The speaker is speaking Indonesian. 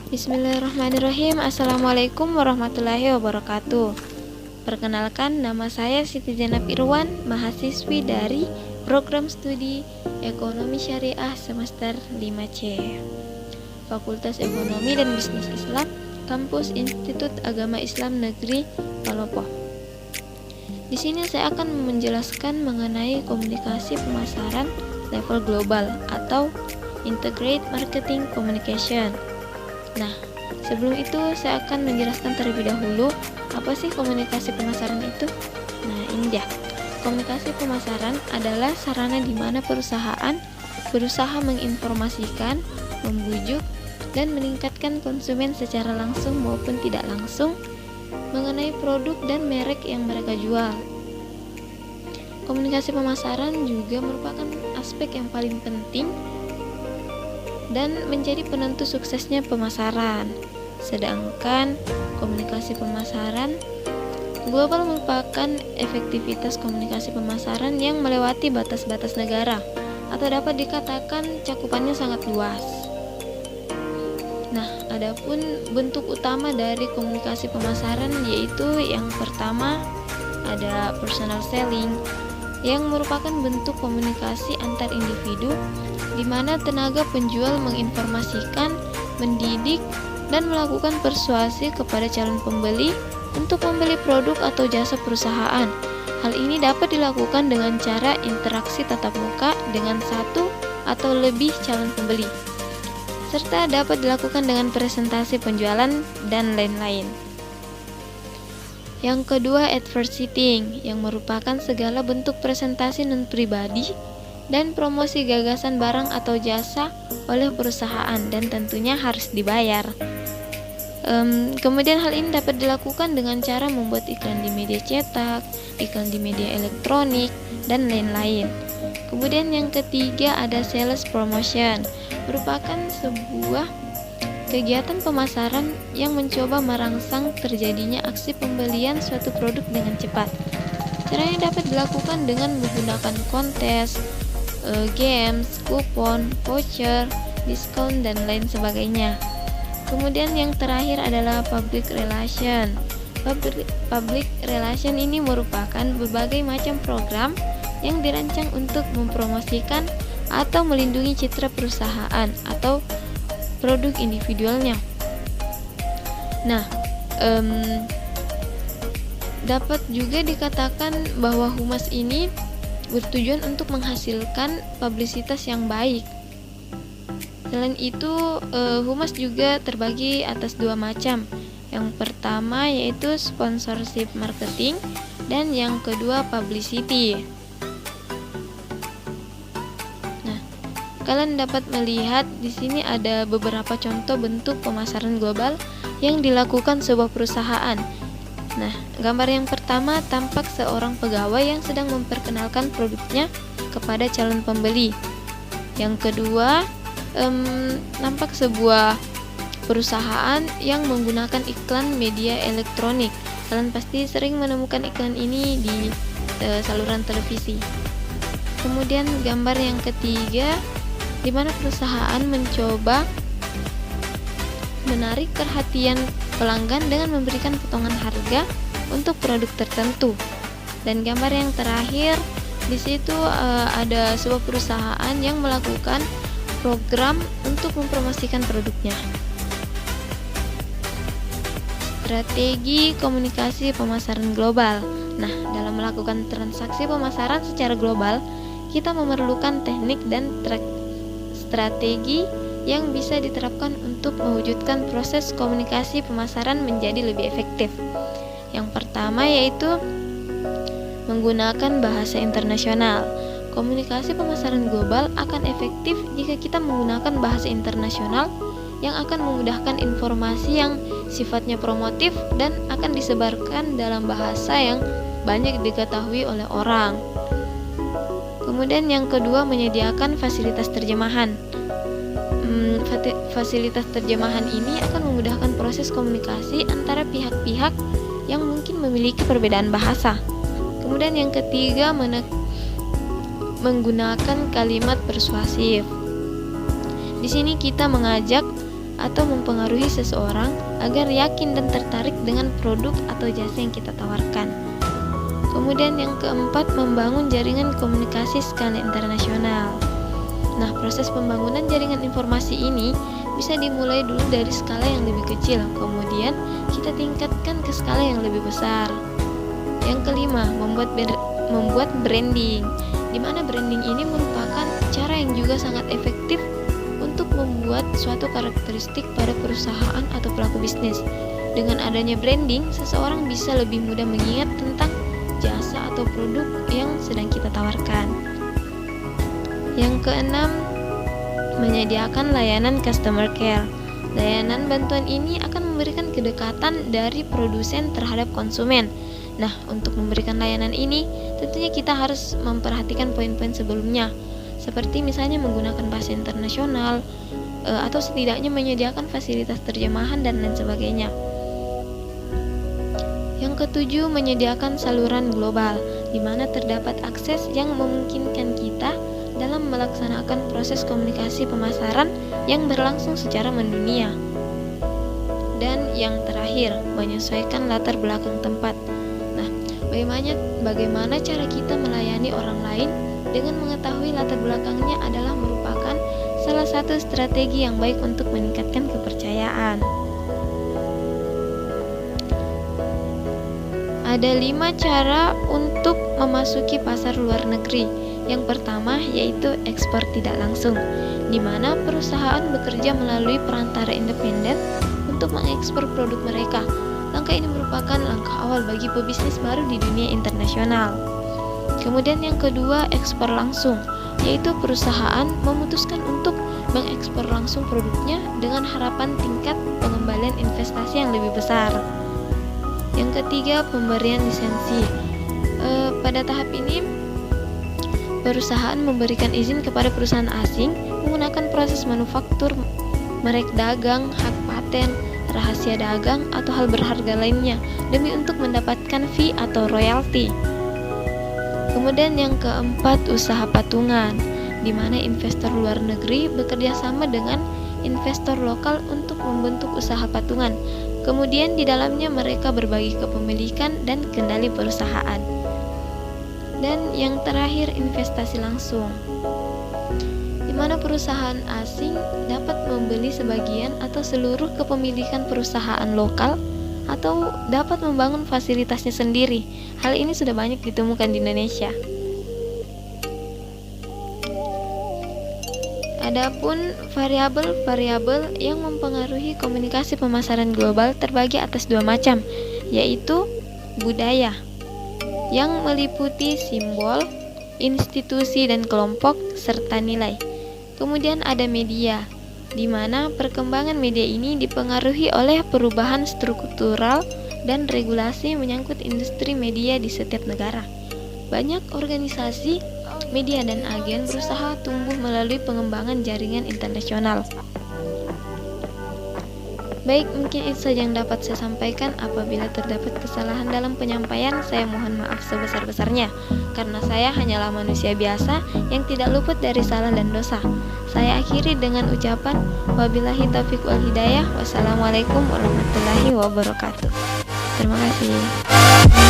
Bismillahirrahmanirrahim. Assalamualaikum warahmatullahi wabarakatuh. Perkenalkan, nama saya Siti Zainab Irwan, mahasiswi dari Program Studi Ekonomi Syariah semester 5C, Fakultas Ekonomi dan Bisnis Islam, Kampus Institut Agama Islam Negeri Palopo. Di sini saya akan menjelaskan mengenai komunikasi pemasaran level global atau Integrated Marketing Communication. Nah, sebelum itu saya akan menjelaskan terlebih dahulu apa sih komunikasi pemasaran itu. Nah, ini dia. Komunikasi pemasaran adalah sarana di mana perusahaan berusaha menginformasikan, membujuk, dan meningkatkan konsumen secara langsung maupun tidak langsung mengenai produk dan merek yang mereka jual. Komunikasi pemasaran juga merupakan aspek yang paling penting dan menjadi penentu suksesnya pemasaran. Sedangkan komunikasi pemasaran global merupakan efektivitas komunikasi pemasaran yang melewati batas-batas negara atau dapat dikatakan cakupannya sangat luas. Nah, adapun bentuk utama dari komunikasi pemasaran yaitu yang pertama ada personal selling, yang merupakan bentuk komunikasi antar individu di mana tenaga penjual menginformasikan, mendidik, dan melakukan persuasi kepada calon pembeli untuk membeli produk atau jasa perusahaan. Hal ini dapat dilakukan dengan cara interaksi tatap muka dengan satu atau lebih calon pembeli, serta dapat dilakukan dengan presentasi penjualan dan lain-lain. Yang kedua, advertising, yang merupakan segala bentuk presentasi non-pribadi dan promosi gagasan barang atau jasa oleh perusahaan dan tentunya harus dibayar. Kemudian hal ini dapat dilakukan dengan cara membuat iklan di media cetak, iklan di media elektronik, dan lain-lain. Kemudian yang ketiga ada sales promotion, merupakan sebuah kegiatan pemasaran yang mencoba merangsang terjadinya aksi pembelian suatu produk dengan cepat. Caranya dapat dilakukan dengan menggunakan kontes, games, kupon, voucher, diskon, dan lain sebagainya. Kemudian yang terakhir adalah public relation. Public relation ini merupakan berbagai macam program yang dirancang untuk mempromosikan atau melindungi citra perusahaan atau produk individualnya. Nah, dapat juga dikatakan bahwa humas ini bertujuan untuk menghasilkan publisitas yang baik. Selain itu, humas juga terbagi atas dua macam. Yang pertama yaitu sponsorship marketing dan yang kedua publicity. Kalian dapat melihat di sini ada beberapa contoh bentuk pemasaran global yang dilakukan sebuah perusahaan. Nah, gambar yang pertama tampak seorang pegawai yang sedang memperkenalkan produknya kepada calon pembeli. Yang kedua, nampak sebuah perusahaan yang menggunakan iklan media elektronik. Kalian pasti sering menemukan iklan ini di saluran televisi. Kemudian gambar yang ketiga, di mana perusahaan mencoba menarik perhatian pelanggan dengan memberikan potongan harga untuk produk tertentu. Dan gambar yang terakhir, di situ ada sebuah perusahaan yang melakukan program untuk mempromosikan produknya. Strategi komunikasi pemasaran global. Nah, dalam melakukan transaksi pemasaran secara global, kita memerlukan teknik dan strategi yang bisa diterapkan untuk mewujudkan proses komunikasi pemasaran menjadi lebih efektif. Yang pertama yaitu menggunakan bahasa internasional. Komunikasi pemasaran global akan efektif jika kita menggunakan bahasa internasional yang akan memudahkan informasi yang sifatnya promotif dan akan disebarkan dalam bahasa yang banyak diketahui oleh orang. Kemudian yang kedua, menyediakan fasilitas terjemahan. Fasilitas terjemahan ini akan memudahkan proses komunikasi antara pihak-pihak yang mungkin memiliki perbedaan bahasa. Kemudian yang ketiga, menggunakan kalimat persuasif. Di sini kita mengajak atau mempengaruhi seseorang agar yakin dan tertarik dengan produk atau jasa yang kita tawarkan. Kemudian yang keempat, membangun jaringan komunikasi skala internasional. Nah, proses pembangunan jaringan informasi ini bisa dimulai dulu dari skala yang lebih kecil, kemudian kita tingkatkan ke skala yang lebih besar. Yang kelima, membuat branding, di mana branding ini merupakan cara yang juga sangat efektif untuk membuat suatu karakteristik pada perusahaan atau pelaku bisnis. Dengan adanya branding, seseorang bisa lebih mudah mengingat tentang jasa atau produk yang sedang kita tawarkan. Yang keenam, menyediakan layanan customer care. Layanan bantuan ini akan memberikan kedekatan dari produsen terhadap konsumen. Nah, untuk memberikan layanan ini, tentunya kita harus memperhatikan poin-poin sebelumnya, seperti misalnya menggunakan bahasa internasional, atau setidaknya menyediakan fasilitas terjemahan dan lain sebagainya. Yang ketujuh, menyediakan saluran global, di mana terdapat akses yang memungkinkan kita dalam melaksanakan proses komunikasi pemasaran yang berlangsung secara mendunia. Dan yang terakhir, menyesuaikan latar belakang tempat. Nah, bagaimana cara kita melayani orang lain dengan mengetahui latar belakangnya adalah merupakan salah satu strategi yang baik untuk meningkatkan kepercayaan. Ada 5 cara untuk memasuki pasar luar negeri. Yang pertama yaitu ekspor tidak langsung, di mana perusahaan bekerja melalui perantara independen untuk mengekspor produk mereka. Langkah ini merupakan langkah awal bagi pebisnis baru di dunia internasional. Kemudian yang kedua, ekspor langsung, yaitu perusahaan memutuskan untuk mengekspor langsung produknya dengan harapan tingkat pengembalian investasi yang lebih besar. Yang ketiga, pemberian lisensi. Pada tahap ini, perusahaan memberikan izin kepada perusahaan asing menggunakan proses manufaktur, merek dagang, hak paten, rahasia dagang, atau hal berharga lainnya demi untuk mendapatkan fee atau royalti. Kemudian yang keempat, usaha patungan, di mana investor luar negeri bekerja sama dengan investor lokal untuk membentuk usaha patungan. Kemudian di dalamnya mereka berbagi kepemilikan dan kendali perusahaan. Dan yang terakhir, investasi langsung, di mana perusahaan asing dapat membeli sebagian atau seluruh kepemilikan perusahaan lokal atau dapat membangun fasilitasnya sendiri. Hal ini sudah banyak ditemukan di Indonesia. Adapun variabel-variabel yang mempengaruhi komunikasi pemasaran global terbagi atas 2 macam, yaitu budaya, yang meliputi simbol, institusi dan kelompok, serta nilai. Kemudian ada media, di mana perkembangan media ini dipengaruhi oleh perubahan struktural dan regulasi menyangkut industri media di setiap negara. Banyak organisasi, media dan agen berusaha tumbuh melalui pengembangan jaringan internasional. Baik, mungkin itu saja yang dapat saya sampaikan. Apabila terdapat kesalahan dalam penyampaian, saya mohon maaf sebesar-besarnya, karena saya hanyalah manusia biasa yang tidak luput dari salah dan dosa. Saya akhiri dengan ucapan wabillahi taufiq wal hidayah. Wassalamualaikum warahmatullahi wabarakatuh. Terima kasih.